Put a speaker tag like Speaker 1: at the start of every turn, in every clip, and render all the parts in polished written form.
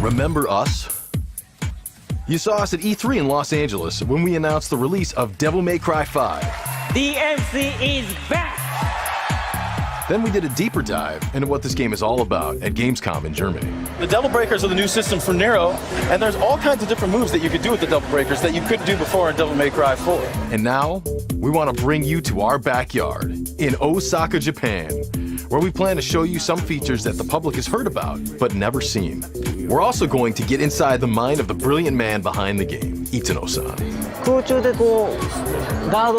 Speaker 1: Remember us? You saw us at E3 in Los Angeles when we announced the release of Devil May Cry 5.
Speaker 2: DMC is back!
Speaker 1: Then we did a deeper dive into what this game is all about at Gamescom in Germany.
Speaker 3: The Devil Breakers are the new system for Nero, and there's all kinds of different moves that you could do with the Devil Breakers that you couldn't do before in Devil May Cry 4.
Speaker 1: And now, we want to bring you to our backyard in Osaka, Japan, where we plan to show you some features that the public has heard about, but never seen. We're also going to get inside the mind of the brilliant man behind the game, Itsuno-san.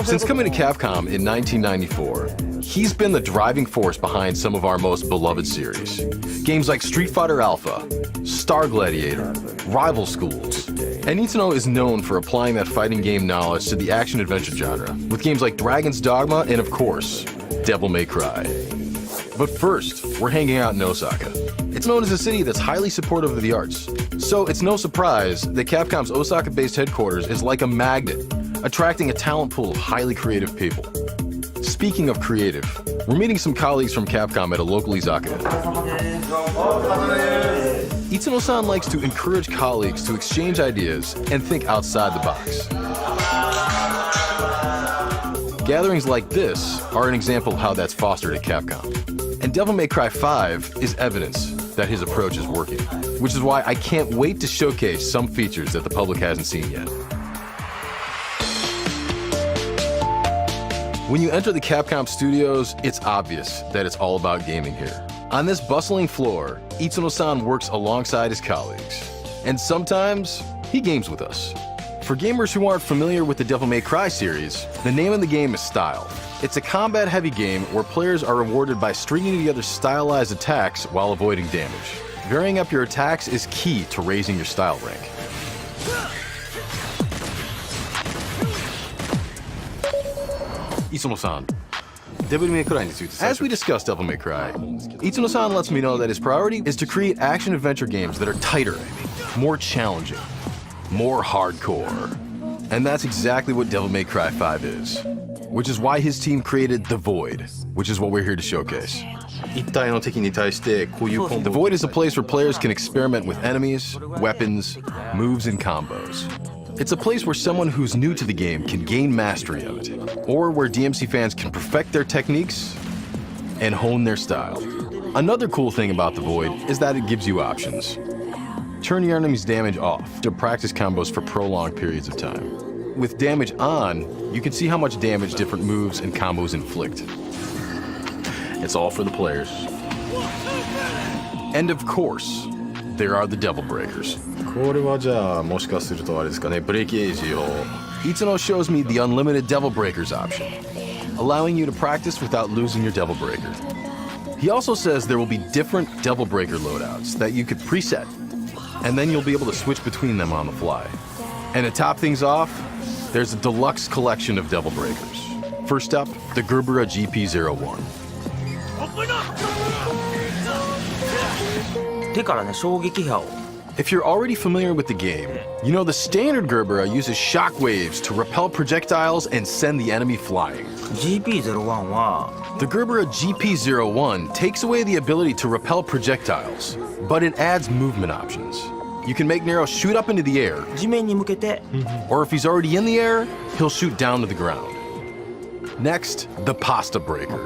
Speaker 1: Since coming to Capcom in 1994, he's been the driving force behind some of our most beloved series. Games like Street Fighter Alpha, Star Gladiator, Rival Schools. And Itsuno is known for applying that fighting game knowledge to the action-adventure genre, with games like Dragon's Dogma and, of course, Devil May Cry. But first, we're hanging out in Osaka. It's known as a city that's highly supportive of the arts. So it's no surprise that Capcom's Osaka-based headquarters is like a magnet, attracting a talent pool of highly creative people. Speaking of creative, we're meeting some colleagues from Capcom at a local izakaya. Itsuno-san likes to encourage colleagues to exchange ideas and think outside the box. Gatherings like this are an example of how that's fostered at Capcom. And Devil May Cry 5 is evidence that his approach is working, which is why I can't wait to showcase some features that the public hasn't seen yet. When you enter the Capcom studios, it's obvious that it's all about gaming here. On this bustling floor, Itsuno-san works alongside his colleagues. And sometimes, he games with us. For gamers who aren't familiar with the Devil May Cry series, the name of the game is Style. It's a combat-heavy game where players are rewarded by stringing together stylized attacks while avoiding damage. Varying up your attacks is key to raising your style rank. Itsuno-san, as we discussed Devil May Cry, Itsuno-san lets me know that his priority is to create action-adventure games that are tighter, more challenging, more hardcore. And that's exactly what Devil May Cry 5 is. Which is why his team created The Void, which is what we're here to showcase. The Void is a place where players can experiment with enemies, weapons, moves, and combos. It's a place where someone who's new to the game can gain mastery of it, or where DMC fans can perfect their techniques and hone their style. Another cool thing about The Void is that it gives you options. Turn your enemy's damage off to practice combos for prolonged periods of time. With damage on, you can see how much damage different moves and combos inflict. It's all for the players. And of course, there are the Devil Breakers. Itsuno shows me the unlimited Devil Breakers option, allowing you to practice without losing your Devil Breaker. He also says there will be different Devil Breaker loadouts that you could preset, and then you'll be able to switch between them on the fly. And to top things off, there's a deluxe collection of Devil Breakers. First up, the Gerbera GP01. If you're already familiar with the game, you know the standard Gerbera uses shockwaves to repel projectiles and send the enemy flying. The Gerbera GP01 takes away the ability to repel projectiles, but it adds movement options. You can make Nero shoot up into the air, or if he's already in the air, he'll shoot down to the ground. Next, the Pasta Breaker.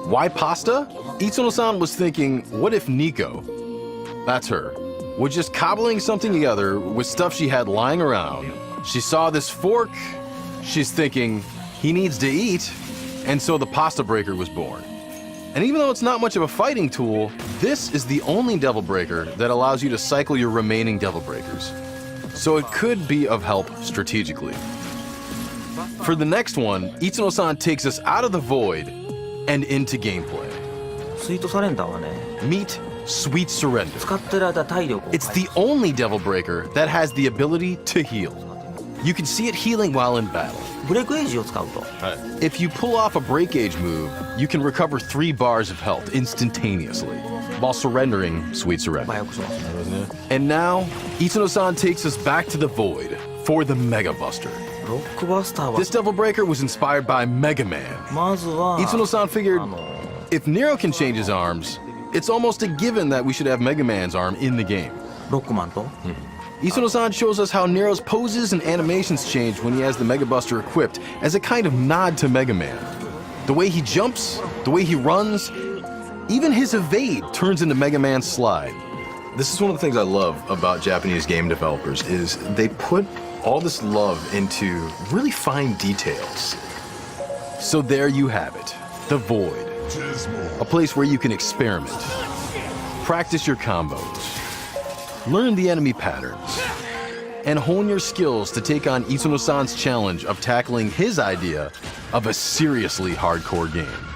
Speaker 1: Why pasta? Itsuno-san was thinking, what if Nico, that's her, was just cobbling something together with stuff she had lying around. She saw this fork, she's thinking, he needs to eat, and so the Pasta Breaker was born. And even though it's not much of a fighting tool, this is the only Devil Breaker that allows you to cycle your remaining Devil Breakers. So it could be of help strategically. For the next one, Itsuno-san takes us out of the Void and into gameplay. Meet Sweet Surrender. It's the only Devil Breaker that has the ability to heal. You can see it healing while in battle. If you pull off a break age move, you can recover 3 bars of health instantaneously, while surrendering Sweet Surrender. And now, Itsuno-san takes us back to the Void for the Mega Buster. This Devil Breaker was inspired by Mega Man. Itsuno-san figured, if Nero can change his arms, It's almost a given that we should have Mega Man's arm in the game.
Speaker 2: ロックマンと
Speaker 1: Isuno-san shows us how Nero's poses and animations change when he has the Mega Buster equipped as a kind of nod to Mega Man. The way he jumps, the way he runs, even his evade turns into Mega Man's slide. This is one of the things I love about Japanese game developers is they put all this love into really fine details. So there you have it, the Void. A place where you can experiment, practice your combos, learn the enemy patterns, and hone your skills to take on Isuno-san's challenge of tackling his idea of a seriously hardcore game.